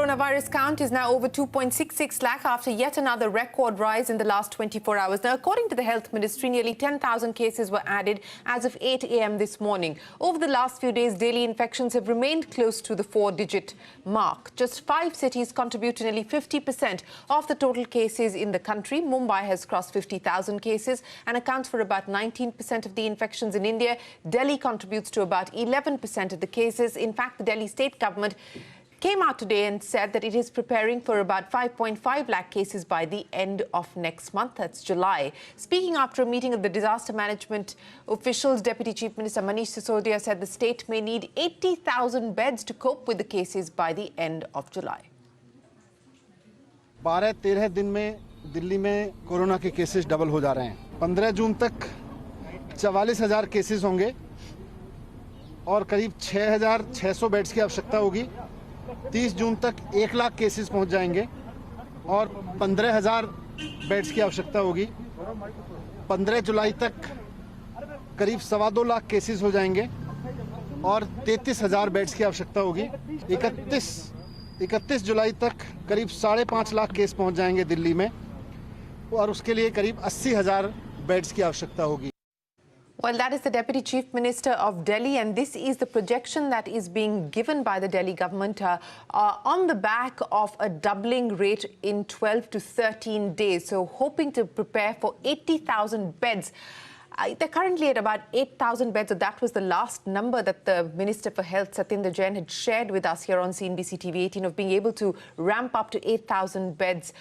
coronavirus count is now over 2.66 lakh after yet another record rise in the last 24 hours. Now, according to the Health Ministry, nearly 10,000 cases were added as of 8 a.m. this morning. Over the last few days, daily infections have remained close to the 4-digit mark. Just 5 cities contribute to nearly 50% of the total cases in the country. Mumbai has crossed 50,000 cases and accounts for about 19% of the infections in India. Delhi contributes to about 11% of the cases. In fact, the Delhi state government came out today and said that it is preparing for about 5.5 lakh cases by the end of next month, that's July. Speaking after a meeting of the disaster management officials, Deputy Chief Minister Manish Sisodia said the state may need 80,000 beds to cope with the cases by the end of July. 12-13 दिन में दिल्ली में corona के cases double हो जा रहे हैं। 15 जून तक 44,000 cases होंगे और करीब 6,600 बेड्स की आवश्यकता होगी। 30 जून तक 1 लाख केसेस पहुंच जाएंगे और 15,000 बेड्स की आवश्यकता होगी। 15 जुलाई तक करीब 2.25 लाख केसेस हो जाएंगे और 33,000 बेड्स की आवश्यकता होगी। 31 जुलाई तक करीब 5.5 लाख केस पहुंच जाएंगे दिल्ली में और उसके लिए करीब 80,000 बेड्स की आवश्यकता होगी। Well, that is the Deputy Chief Minister of Delhi, and this is the projection that is being given by the Delhi government on the back of a doubling rate in 12 to 13 days. So hoping to prepare for 80,000 beds. They're currently at about 8,000 beds. So that was the last number that the Minister for Health, Satyendra Jain, had shared with us here on CNBC TV 18 of being able to ramp up to 8,000 beds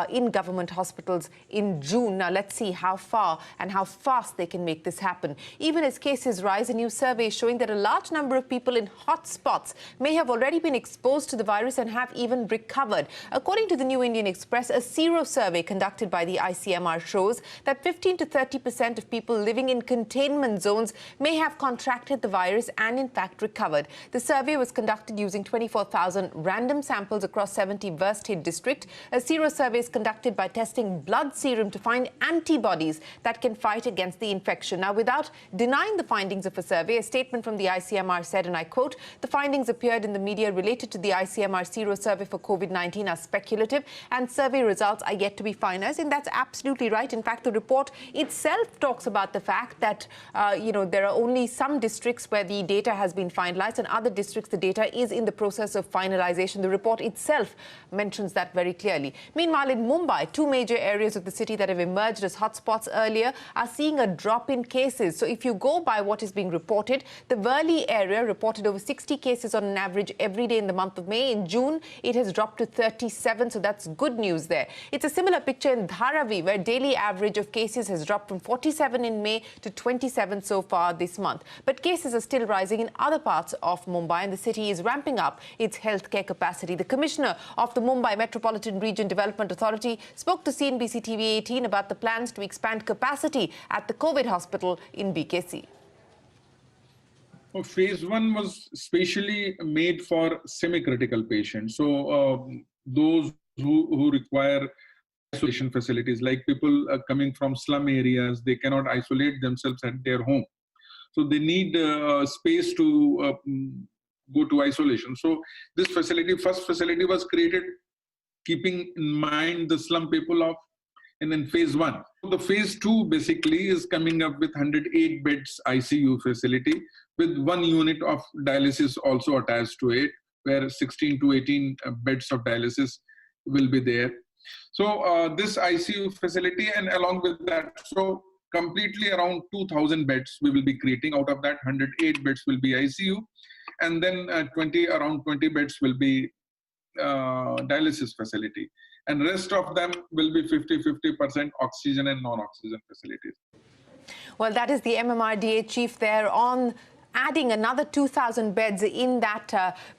in government hospitals in June. Now, let's see how far and how fast they can make this happen. Even as cases rise, a new survey is showing that a large number of people in hotspots may have already been exposed to the virus and have even recovered. According to the New Indian Express, a Sero survey conducted by the ICMR shows that 15 to 30% of people living in containment zones may have contracted the virus and in fact recovered. The survey was conducted using 24,000 random samples across 70 worst hit districts. A Sero survey is conducted by testing blood serum to find antibodies that can fight against the infection. Now, without denying the findings of a survey, a statement from the ICMR said, and I quote, "The findings appeared in the media related to the ICMR Sero survey for COVID-19 are speculative and survey results are yet to be finalized." And that's absolutely right. In fact, the report itself talks about the fact that, there are only some districts where the data has been finalized and other districts the data is in the process of finalization. The report itself mentions that very clearly. Meanwhile, in Mumbai, 2 major areas of the city that have emerged as hotspots earlier are seeing a drop in cases. So if you go by what is being reported, the Worli area reported over 60 cases on an average every day in the month of May. In June, it has dropped to 37, so that's good news there. It's a similar picture in Dharavi, where daily average of cases has dropped from 47 in May to 27 so far this month. But cases are still rising in other parts of Mumbai, and the city is ramping up its healthcare capacity. The Commissioner of the Mumbai Metropolitan Region Development Authority spoke to CNBC TV 18 about the plans to expand capacity at the COVID hospital in BKC. Phase 1 was specially made for semi-critical patients. So those who require isolation facilities, like people coming from slum areas, they cannot isolate themselves at their home. So they need space to go to isolation. So this facility, first facility was created keeping in mind the slum people of, and then phase 1. The phase 2 basically is coming up with 108 beds ICU facility with 1 unit of dialysis also attached to it, where 16 to 18 beds of dialysis will be there. So this ICU facility, and along with that, so completely around 2,000 beds we will be creating. Out of that, 108 beds will be ICU, and then around 20 beds will be dialysis facility, and rest of them will be 50% oxygen and non-oxygen facilities. Well, that is the MMRDA chief there on adding another 2,000 beds in that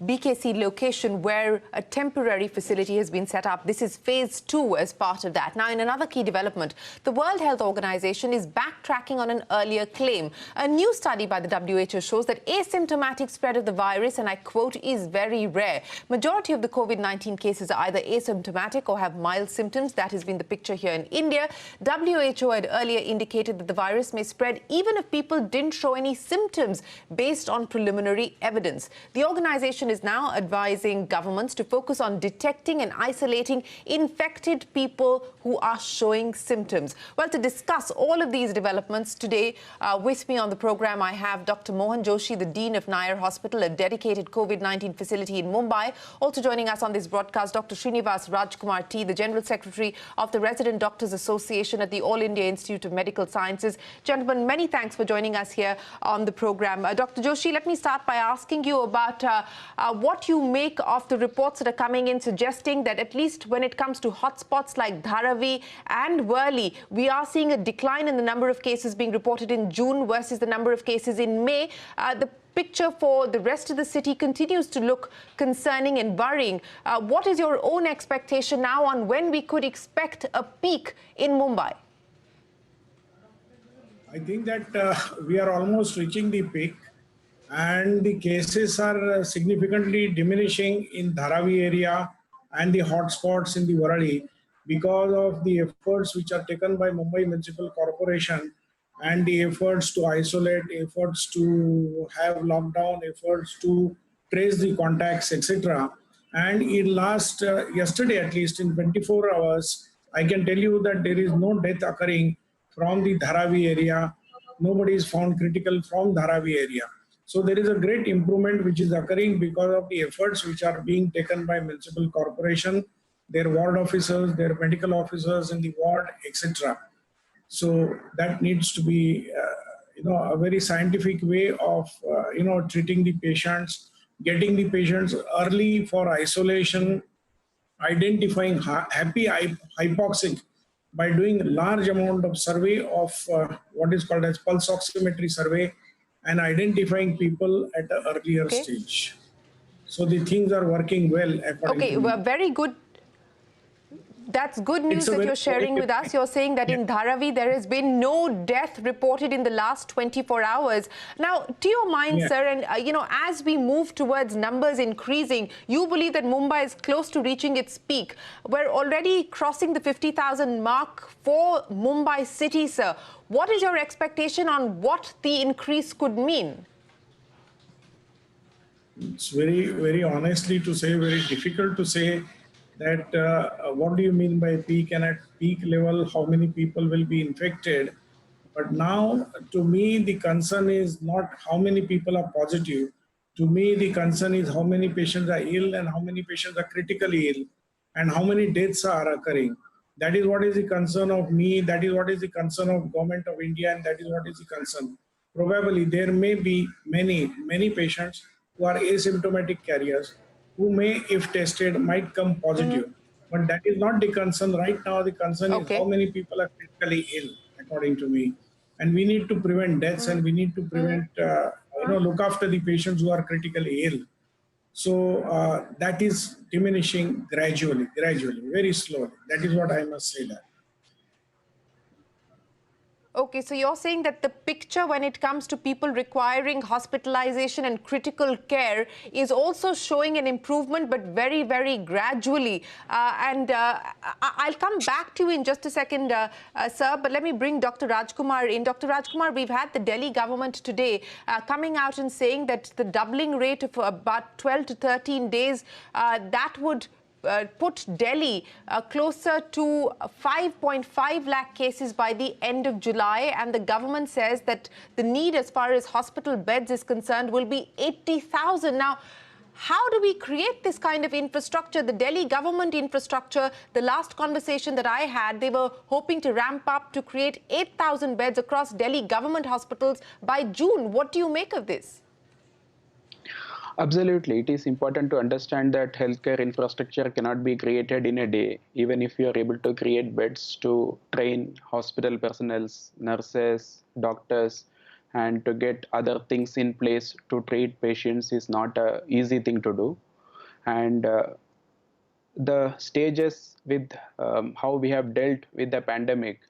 BKC location where a temporary facility has been set up. This is phase 2 as part of that. Now, in another key development, the World Health Organization is backtracking on an earlier claim. A new study by the WHO shows that asymptomatic spread of the virus, and I quote, is very rare. Majority of the COVID-19 cases are either asymptomatic or have mild symptoms. That has been the picture here in India. WHO had earlier indicated that the virus may spread even if people didn't show any symptoms based on preliminary evidence. The organization is now advising governments to focus on detecting and isolating infected people who are showing symptoms. Well, to discuss all of these developments today, with me on the program, I have Dr. Mohan Joshi, the Dean of Nair Hospital, a dedicated COVID-19 facility in Mumbai. Also joining us on this broadcast, Dr. Srinivas Rajkumar T, the General Secretary of the Resident Doctors Association at the All India Institute of Medical Sciences. Gentlemen, many thanks for joining us here on the program. Dr. Joshi, let me start by asking you about what you make of the reports that are coming in suggesting that at least when it comes to hotspots like Dharavi and Worli, we are seeing a decline in the number of cases being reported in June versus the number of cases in May. The picture for the rest of the city continues to look concerning and worrying. What is your own expectation now on when we could expect a peak in Mumbai? I think that we are almost reaching the peak, and the cases are significantly diminishing in Dharavi area and the hotspots in the Worli because of the efforts which are taken by Mumbai Municipal Corporation and the efforts to isolate, efforts to have lockdown, efforts to trace the contacts, etc. And in last, yesterday at least, in 24 hours, I can tell you that there is no death occurring from the Dharavi area. Nobody is found critical from Dharavi area. So there is a great improvement which is occurring because of the efforts which are being taken by municipal corporation, their ward officers, their medical officers in the ward, etc. So that needs to be, a very scientific way of, treating the patients, getting the patients early for isolation, identifying happy hypoxic by doing large amount of survey of what is called as pulse oximetry survey and identifying people at an earlier stage. So the things are working well according to me. Well, very good. That's good news that you're sharing with us. You're saying that in Dharavi, there has been no death reported in the last 24 hours. Now, to your mind, sir, and, as we move towards numbers increasing, you believe that Mumbai is close to reaching its peak. We're already crossing the 50,000 mark for Mumbai city, sir. What is your expectation on what the increase could mean? It's very, very honestly to say, very difficult to say that what do you mean by peak, and at peak level how many people will be infected. But now to me the concern is not how many people are positive. To me the concern is how many patients are ill and how many patients are critically ill and how many deaths are occurring. That is what is the concern of me, that is what is the concern of Government of India, and that is what is the concern. Probably there may be many patients who are asymptomatic carriers who may, if tested, might come positive. But that is not the concern right now. The concern is how many people are critically ill, according to me. And we need to prevent deaths and we need to prevent, look after the patients who are critically ill. So that is diminishing gradually, very slowly. That is what I must say that. Okay, so you're saying that the picture when it comes to people requiring hospitalization and critical care is also showing an improvement, but very, very gradually. I'll come back to you in just a second, sir, but let me bring Dr. Rajkumar in. Dr. Rajkumar, we've had the Delhi government today coming out and saying that the doubling rate of about 12 to 13 days, that would put Delhi closer to 5.5 lakh cases by the end of July, and the government says that the need as far as hospital beds is concerned will be 80,000. Now, how do we create this kind of infrastructure? The Delhi government infrastructure, the last conversation that I had, they were hoping to ramp up to create 8,000 beds across Delhi government hospitals by June. What do you make of this? Absolutely. It is important to understand that healthcare infrastructure cannot be created in a day, even if you are able to create beds to train hospital personnel, nurses, doctors, and to get other things in place to treat patients is not an easy thing to do. And the stages with how we have dealt with the pandemic,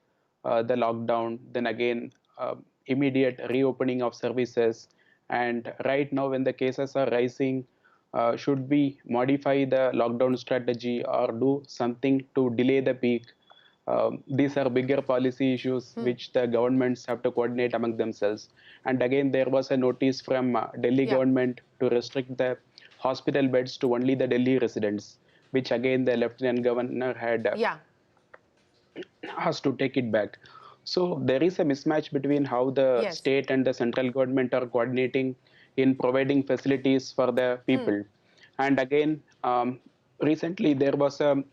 the lockdown, then again, immediate reopening of services, and right now when the cases are rising, should we modify the lockdown strategy or do something to delay the peak? These are bigger policy issues which the governments have to coordinate among themselves. And again, there was a notice from Delhi government to restrict the hospital beds to only the Delhi residents, which again the Lieutenant Governor had asked to take it back. So there is a mismatch between how the state and the central government are coordinating in providing facilities for the people. And again, recently there was a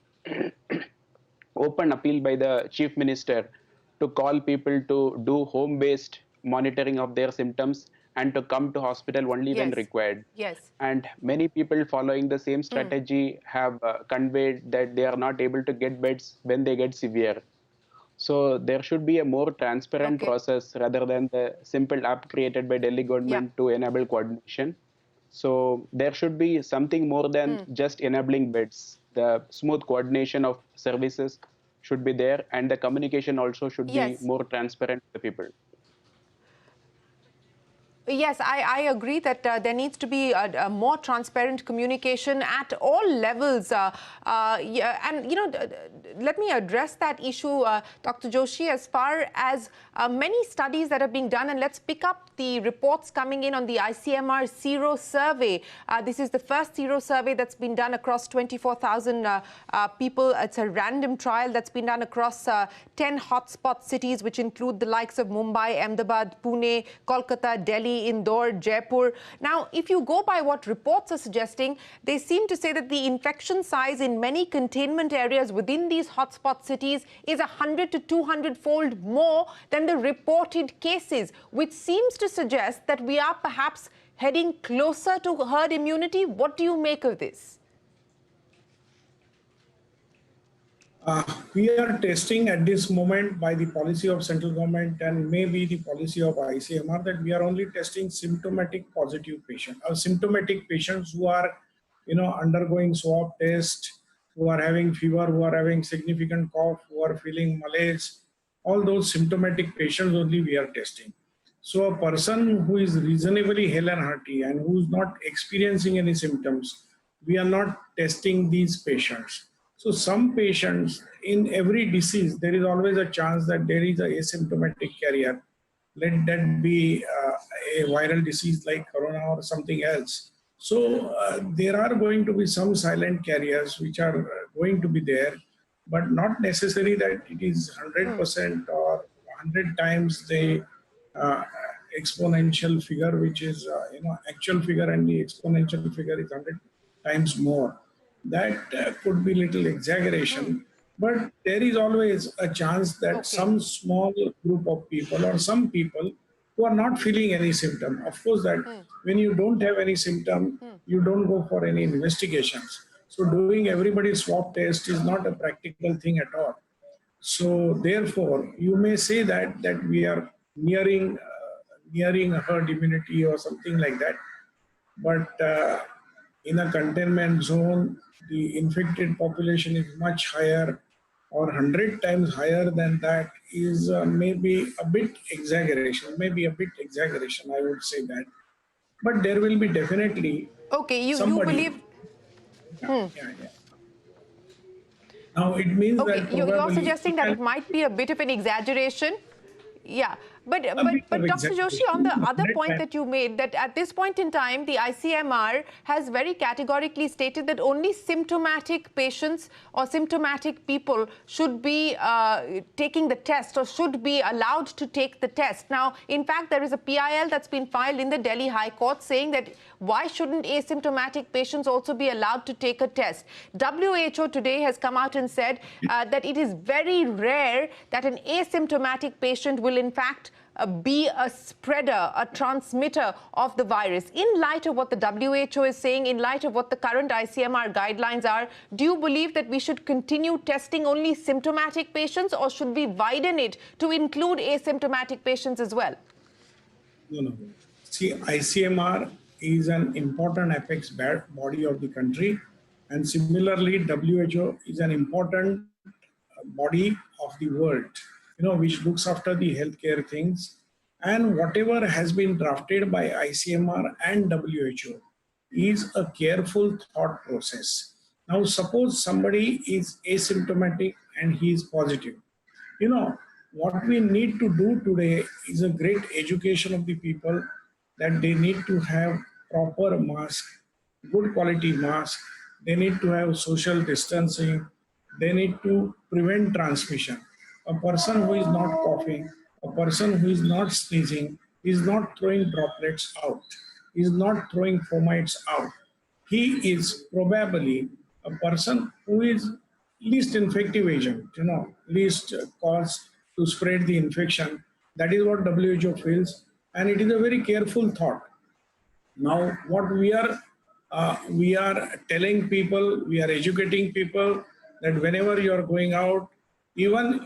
open appeal by the chief minister to call people to do home-based monitoring of their symptoms and to come to hospital only when required. And many people following the same strategy have conveyed that they are not able to get beds when they get severe. So there should be a more transparent process rather than the simple app created by Delhi government to enable coordination. So there should be something more than just enabling beds. The smooth coordination of services should be there, and the communication also should be more transparent to the people. Yes, I agree that there needs to be a more transparent communication at all levels. And, you know, let me address that issue, Dr. Joshi, as far as many studies that are being done. And let's pick up the reports coming in on the ICMR Sero survey. This is the first Sero survey that's been done across 24,000 people. It's a random trial that's been done across 10 hotspot cities, which include the likes of Mumbai, Ahmedabad, Pune, Kolkata, Delhi, Indore, Jaipur. Now, if you go by what reports are suggesting, they seem to say that the infection size in many containment areas within these hotspot cities is 100 to 200-fold more than the reported cases, which seems to suggest that we are perhaps heading closer to herd immunity. What do you make of this? We are testing at this moment by the policy of central government and maybe the policy of ICMR that we are only testing symptomatic positive patients or symptomatic patients who are, you know, undergoing swab test, who are having fever, who are having significant cough, who are feeling malaise. All those symptomatic patients only we are testing. So a person who is reasonably hale and hearty and who is not experiencing any symptoms, we are not testing these patients. So some patients, in every disease, there is always a chance that there is an asymptomatic carrier. Let that be a viral disease like corona or something else. So there are going to be some silent carriers which are going to be there, but not necessary that it is 100% or 100 times the exponential figure, which is actual figure, and the exponential figure is 100 times more. That could be little exaggeration, but there is always a chance that some small group of people or some people who are not feeling any symptom. Of course, that when you don't have any symptom, you don't go for any investigations. So doing everybody's swab test is not a practical thing at all. So therefore, you may say that we are nearing herd immunity or something like that, but in a containment zone, the infected population is much higher, or 100 times higher than that is maybe a bit exaggeration, I would say that. But there will be definitely you believe... Now it means that you're suggesting that it might be a bit of an exaggeration. Yeah, but Dr. Joshi, on the other point that you made, that at this point in time, the ICMR has very categorically stated that only symptomatic patients or symptomatic people should be taking the test or should be allowed to take the test. Now, in fact, there is a PIL that's been filed in the Delhi High Court saying that why shouldn't asymptomatic patients also be allowed to take a test? WHO today has come out and said that it is very rare that an asymptomatic patient will in fact be a spreader, a transmitter of the virus. In light of what the WHO is saying, in light of what the current ICMR guidelines are, do you believe that we should continue testing only symptomatic patients, or should we widen it to include asymptomatic patients as well? No. See, ICMR is an important apex body of the country, and similarly, WHO is an important body of the world, which looks after the healthcare things. And whatever has been drafted by ICMR and WHO is a careful thought process. Now, suppose somebody is asymptomatic and he is positive. You know, what we need to do today is a great education of the people that they need to have proper mask, good quality mask. They need to have social distancing. They need to prevent transmission. A person who is not coughing, a person who is not sneezing, is not throwing droplets out, is not throwing fomites out. He is probably a person who is least infective agent, least cause to spread the infection. That is what WHO feels, and it is a very careful thought. Now, what we are telling people, we are educating people that whenever you are going out, even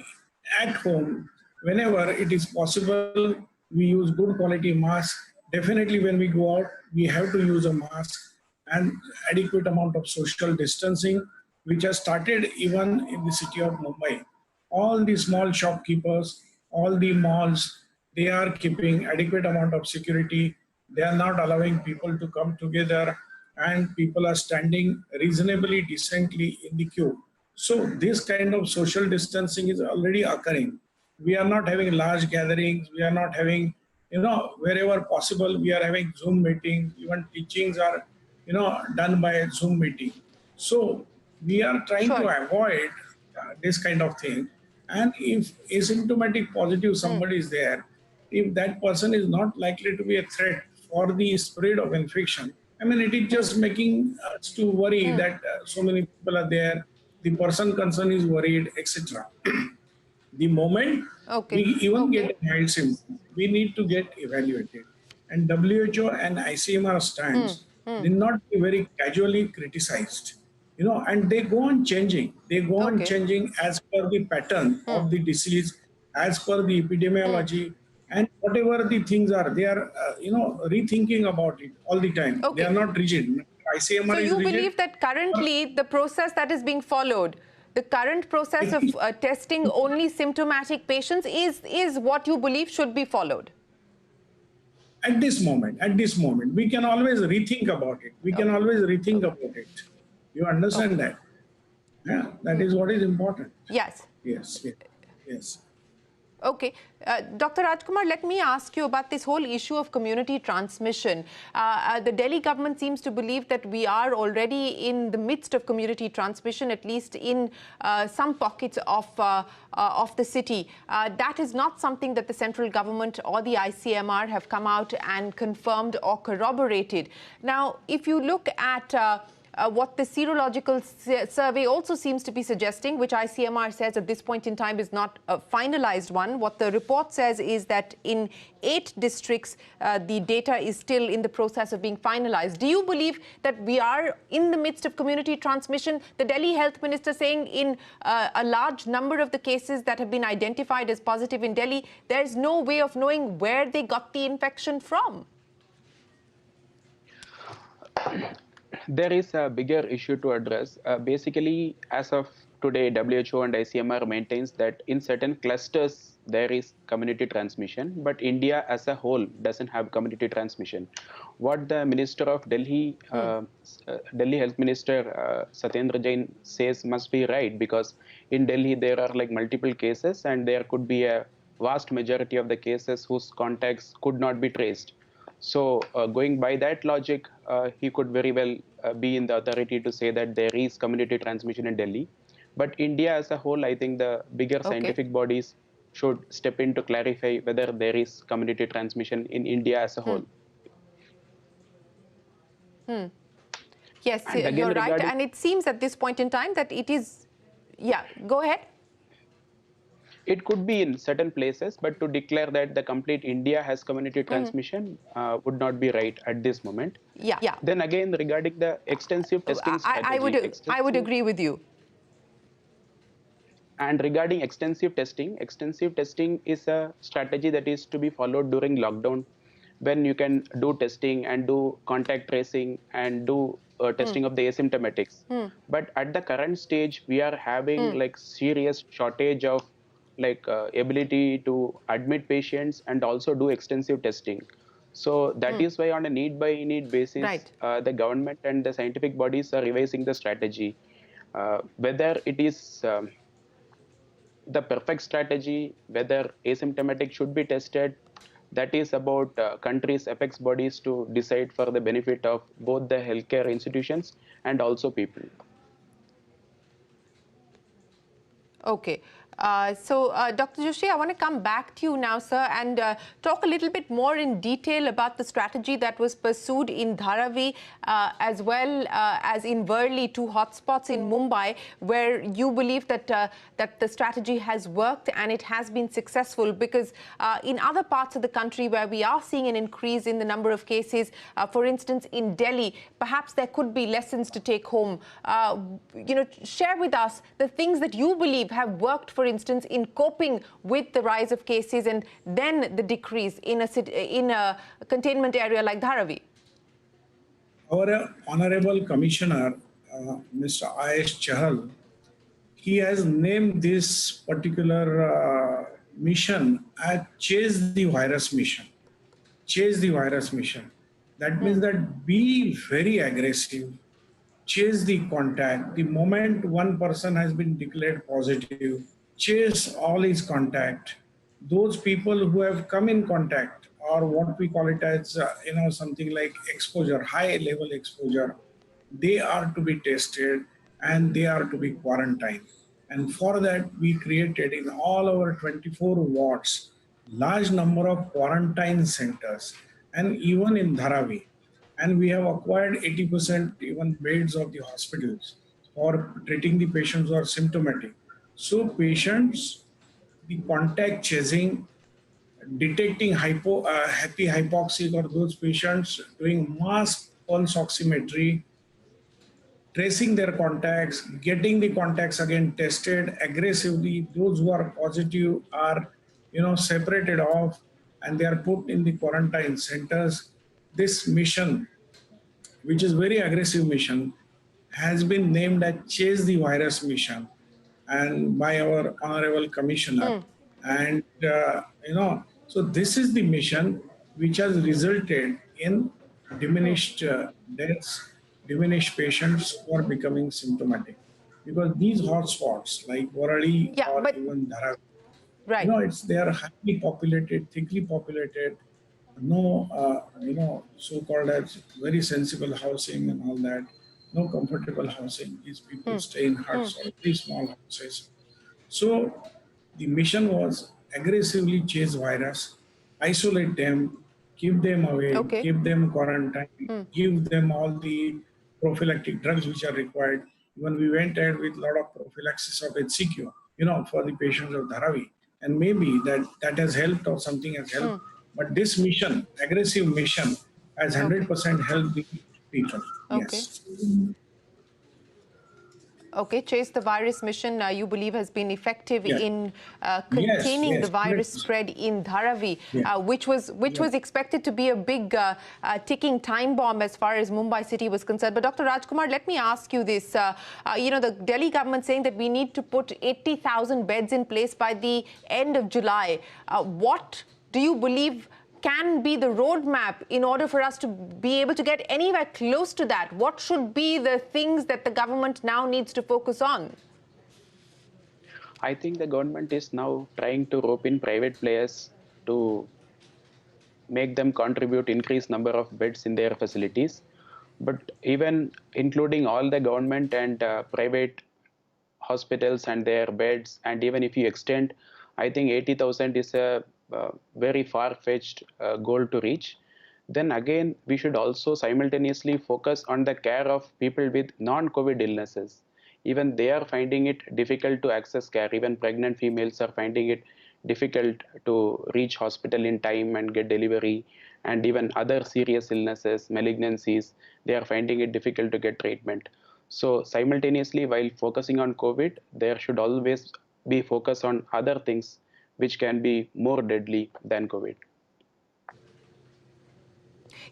at home, whenever it is possible, we use good quality mask. Definitely, when we go out, we have to use a mask and adequate amount of social distancing, which has started even in the city of Mumbai. All the small shopkeepers, all the malls, they are keeping adequate amount of security. They are not allowing people to come together, and people are standing reasonably decently in the queue. So this kind of social distancing is already occurring. We are not having large gatherings. We are not having, wherever possible, we are having Zoom meetings. Even teachings are, done by Zoom meeting. So we are trying to Sure. avoid this kind of thing. And if asymptomatic positive somebody is there, if that person is not likely to be a threat for the spread of infection, I mean, it is just making us to worry that so many people are there, the person concerned is worried, etc. The moment we Okay. even Okay. get a mild symptom, we need to get evaluated. And WHO and ICMR stands need not be very casually criticized. And they go on changing. They go on Okay. changing as per the pattern of the disease, as per the epidemiology, and whatever the things are, they are, rethinking about it all the time. They are Okay. not rigid. So ICMR is you rigid. believe that currently the process that is being followed, the current process of testing only symptomatic patients is what you believe should be followed? At this moment, we can always rethink about it. We can Okay. always rethink Okay. about it. You understand Okay. that? Yeah, that is what is important. Yes. Yes, yes, yes. Okay. Dr. Rajkumar, let me ask you about this whole issue of community transmission. The Delhi government seems to believe that we are already in the midst of community transmission, at least in some pockets of the city. That is not something that the central government or the ICMR have come out and confirmed or corroborated. Now, if you look at what the serological survey also seems to be suggesting, which ICMR says at this point in time is not a finalized one. What the report says is that in 8 districts, the data is still in the process of being finalized. Do you believe that we are in the midst of community transmission? The Delhi Health Minister saying in a large number of the cases that have been identified as positive in Delhi, there's no way of knowing where they got the infection from. There is a bigger issue to address. Basically, as of today, WHO and ICMR maintains that in certain clusters there is community transmission, but India as a whole doesn't have community transmission. What the Minister of Delhi, Delhi Health Minister Satyendra Jain says must be right, because in Delhi there are like multiple cases, and there could be a vast majority of the cases whose contacts could not be traced. So going by that logic, he could very well be in the authority to say that there is community transmission in Delhi. But India as a whole, I think the bigger scientific bodies should step in to clarify whether there is community transmission in India as a whole. Yes, And again, you're right. regarding, And it seems at this point in time that it is, yeah, go ahead. it could be in certain places, but to declare that the complete India has community transmission would not be right at this moment. Yeah. Then again, regarding the extensive testing strategy, I would agree with you. And regarding extensive testing is a strategy that is to be followed during lockdown, when you can do testing and do contact tracing and do testing of the asymptomatics. But at the current stage, we are having like serious shortage of like ability to admit patients and also do extensive testing. So that is why on a need by need basis, Right. the government and the scientific bodies are revising the strategy. Whether it is the perfect strategy, whether asymptomatic should be tested, that is about countries' apex bodies to decide for the benefit of both the healthcare institutions and also people. Okay. Dr. Joshi, I want to come back to you now, sir, and talk a little bit more in detail about the strategy that was pursued in Dharavi as well as in Worli, two hotspots in Mumbai, where you believe that that the strategy has worked and it has been successful. Because in other parts of the country where we are seeing an increase in the number of cases, for instance, in Delhi, perhaps there could be lessons to take home. Share with us the things that you believe have worked, for instance, in coping with the rise of cases and then the decrease in a containment area like Dharavi? Our Honorable Commissioner, Mr. I.S. Chahal, he has named this particular mission as Chase the Virus Mission. Chase the Virus Mission. That means that be very aggressive, chase the contact. The moment one person has been declared positive, chase all his contact. Those people who have come in contact, or what we call it as something like exposure, high level exposure, they are to be tested and they are to be quarantined. And for that, we created in all our 24 wards large number of quarantine centers, and even in Dharavi. And we have acquired 80% even beds of the hospitals for treating the patients who are symptomatic. So patients, the contact chasing, detecting happy hypoxic or those patients doing mass pulse oximetry, tracing their contacts, getting the contacts again tested aggressively. Those who are positive are, separated off and they are put in the quarantine centers. This mission, which is very aggressive mission, has been named as Chase the Virus Mission, and by our Honorable Commissioner. And so this is the mission which has resulted in diminished deaths, diminished patients who are becoming symptomatic. Because these hotspots like Warali Yeah, or but even Dharavi, right. they are highly populated, thickly populated, no, so-called as very sensible housing and all that, no comfortable housing. These people stay in huts or very small houses. So the mission was aggressively chase virus, isolate them, keep them away, Okay. keep them quarantined, give them all the prophylactic drugs which are required. When we went ahead with a lot of prophylaxis of HCQ, for the patients of Dharavi, and maybe that has helped or something has helped. But this mission, aggressive mission, has 100% helped the people. Okay. Yes. Okay, Chase the Virus mission, you believe has been effective Yeah. in Yes, containing the yes, virus 100%. spread in Dharavi, Yeah. which was expected to be a big ticking time bomb as far as Mumbai city was concerned. But Dr. Rajkumar, let me ask you this. The Delhi government saying that we need to put 80,000 beds in place by the end of July. What do you believe can be the roadmap in order for us to be able to get anywhere close to that? What should be the things that the government now needs to focus on? I think the government is now trying to rope in private players to make them contribute increased number of beds in their facilities. But even including all the government and private hospitals and their beds, and even if you extend, I think 80,000 is a very far-fetched goal to reach. Then again, we should also simultaneously focus on the care of people with non-COVID illnesses. Even they are finding it difficult to access care. Even pregnant females are finding it difficult to reach hospital in time and get delivery. And even other serious illnesses, malignancies, they are finding it difficult to get treatment. So simultaneously, while focusing on COVID, there should always be focus on other things which can be more deadly than COVID.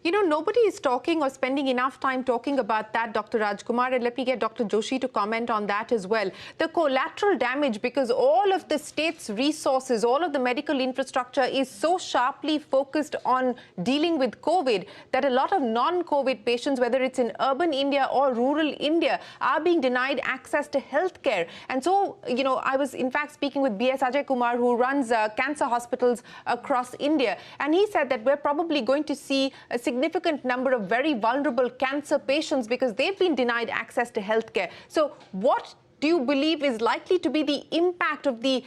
You know, nobody is talking or spending enough time talking about that, Dr. Rajkumar, and let me get Dr. Joshi to comment on that as well. The collateral damage, because all of the state's resources, all of the medical infrastructure is so sharply focused on dealing with COVID that a lot of non-COVID patients, whether it's in urban India or rural India, are being denied access to healthcare. And so, you know, I was in fact speaking with B.S. Ajay Kumar, who runs cancer hospitals across India, and he said that we're probably going to see a significant number of very vulnerable cancer patients because they've been denied access to healthcare. So what do you believe is likely to be the impact of the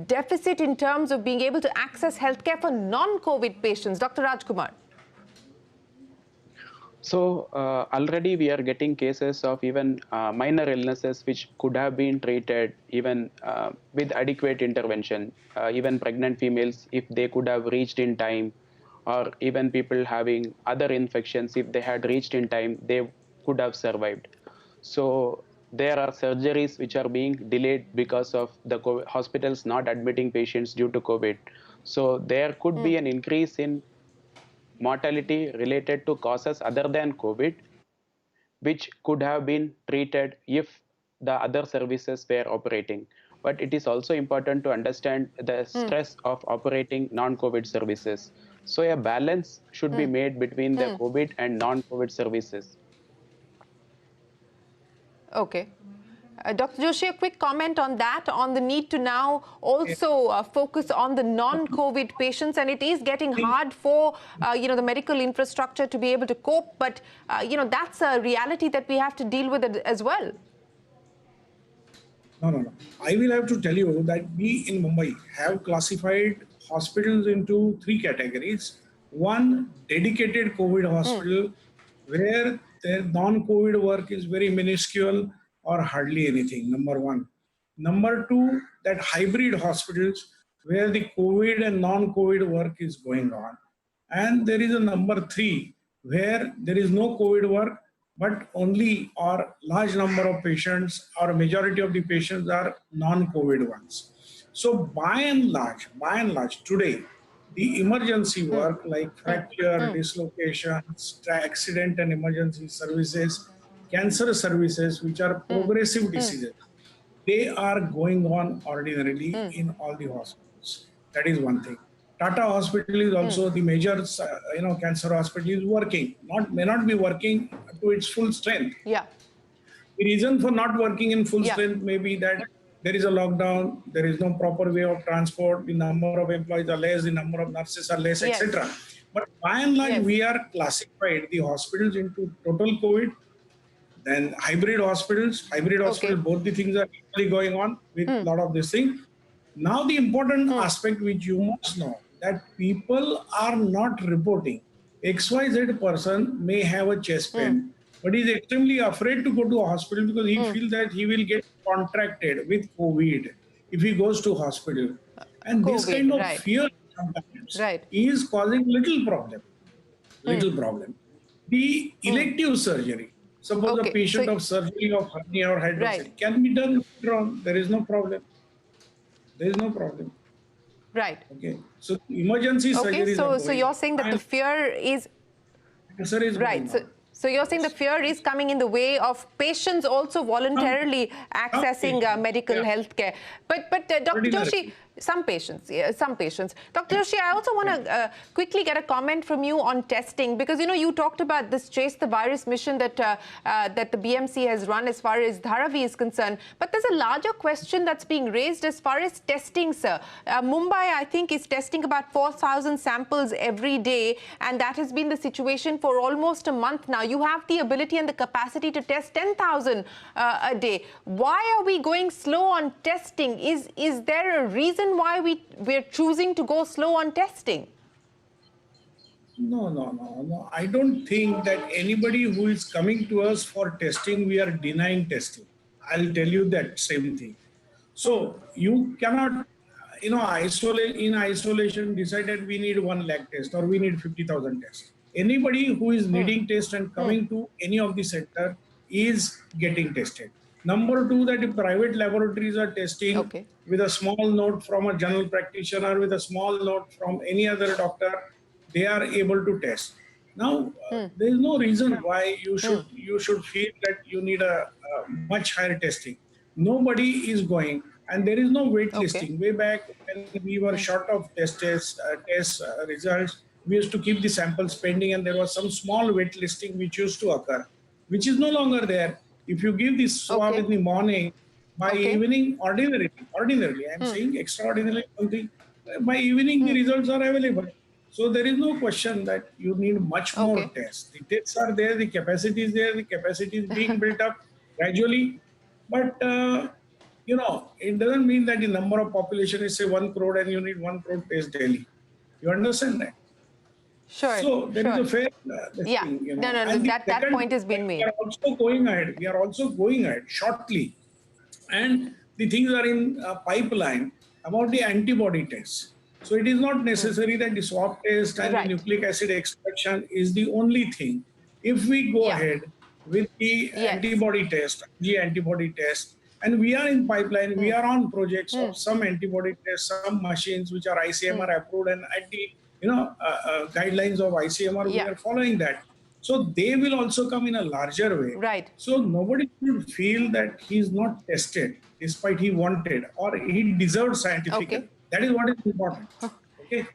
deficit in terms of being able to access healthcare for non-COVID patients? Dr. Rajkumar. So already we are getting cases of even minor illnesses which could have been treated even with adequate intervention. Even pregnant females, if they could have reached in time, or even people having other infections, if they had reached in time, they could have survived. So there are surgeries which are being delayed because of the COVID, hospitals not admitting patients due to COVID. So there could be an increase in mortality related to causes other than COVID, which could have been treated if the other services were operating. But it is also important to understand the stress of operating non-COVID services. So a balance should be made between the COVID and non-COVID services. Okay. Dr. Joshi, a quick comment on that, on the need to now also focus on the non-COVID patients. And it is getting hard for, you know, the medical infrastructure to be able to cope. But, you know, that's a reality that we have to deal with as well. No. I will have to tell you that we in Mumbai have classified hospitals into 3 categories. One, dedicated COVID hospital, where their non-COVID work is very minuscule or hardly anything, number one. Number two, that hybrid hospitals where the COVID and non-COVID work is going on. And there is a number 3, where there is no COVID work, but only or large number of patients or majority of the patients are non-COVID ones. So by and large, today, the emergency work like fracture, dislocations, accident and emergency services, cancer services, which are progressive diseases, they are going on ordinarily in all the hospitals. That is one thing. Tata Hospital is also the major, cancer hospital is working. May not be working to its full strength. Yeah. The reason for not working in full strength may be that there is a lockdown, there is no proper way of transport, the number of employees are less, the number of nurses are less, etc. But by and large, we are classified the hospitals into total COVID, then hybrid hospitals. Hybrid hospital, both the things are equally going on with a lot of this thing. Now the important aspect which you must know, that people are not reporting. XYZ person may have a chest pain, but he's extremely afraid to go to a hospital because he feels that he will get contracted with COVID if he goes to hospital. And this kind of fear sometimes is causing little problem. The elective surgery, suppose a patient of surgery of hernia or hydrocele can be done later on. There is no problem. Right. Okay. So emergency surgery. So you're saying that the fear is right. So you're saying the fear is coming in the way of patients also voluntarily accessing medical health care. But Dr. Joshi, some patients. Dr. Joshi, I also want to quickly get a comment from you on testing, because, you know, you talked about this Chase the Virus mission that that the BMC has run as far as Dharavi is concerned. But there's a larger question that's being raised as far as testing, sir. Mumbai, I think, is testing about 4,000 samples every day, and that has been the situation for almost a month now. You have the ability and the capacity to test 10,000 a day. Why are we going slow on testing? Is there a reason why we're choosing to go slow on testing? No. I don't think that anybody who is coming to us for testing, we are denying testing. I'll tell you that same thing. So you cannot, in isolation decided we need 1 lakh test or we need 50,000 tests. Anybody who is needing test and coming to any of the center is getting tested. Number 2, that if private laboratories are testing with a small note from a general practitioner, with a small note from any other doctor, they are able to test. Now, there is no reason why you should feel that you need a much higher testing. Nobody is going, and there is no wait Okay. listing. Way back when we were short of test results, we used to keep the samples pending, and there was some small wait listing which used to occur, which is no longer there. If you give this swab Okay. in the morning, by Okay. evening, ordinarily, I'm saying extraordinarily something, by evening the results are available. So there is no question that you need much more Okay. tests. The tests are there, the capacity is there, the capacity is being built up gradually. But it doesn't mean that the number of population is say 1 crore and you need 1 crore tests daily. You understand that? Sure. So there is sure. a fair Yeah. thing, No, And the that second point has been we made. are also going ahead. We are also going ahead shortly, and the things are in pipeline about the antibody tests. So it is not necessary that the swab test and Right. the nucleic acid extraction is the only thing. If we go Yeah. ahead with the Yes. antibody test, the antibody test, and we are in pipeline, we are on projects of some antibody tests, some machines which are ICMR approved, and at the guidelines of ICMR, we Yeah. are following that. So they will also come in a larger way. Right. So nobody should feel that he's not tested despite he wanted or he deserves scientifically. Okay. That is what is important. Okay.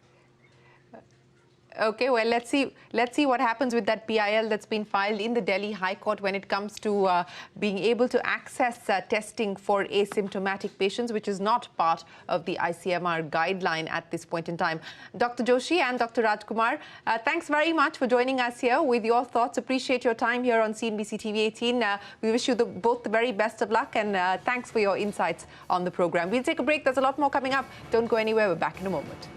Okay, well, let's see what happens with that PIL that's been filed in the Delhi High Court when it comes to being able to access testing for asymptomatic patients, which is not part of the ICMR guideline at this point in time. Dr. Joshi and Dr. Rajkumar, thanks very much for joining us here with your thoughts. Appreciate your time here on CNBC TV 18. We wish you both the very best of luck, and thanks for your insights on the program. We'll take a break. There's a lot more coming up. Don't go anywhere. We're back in a moment.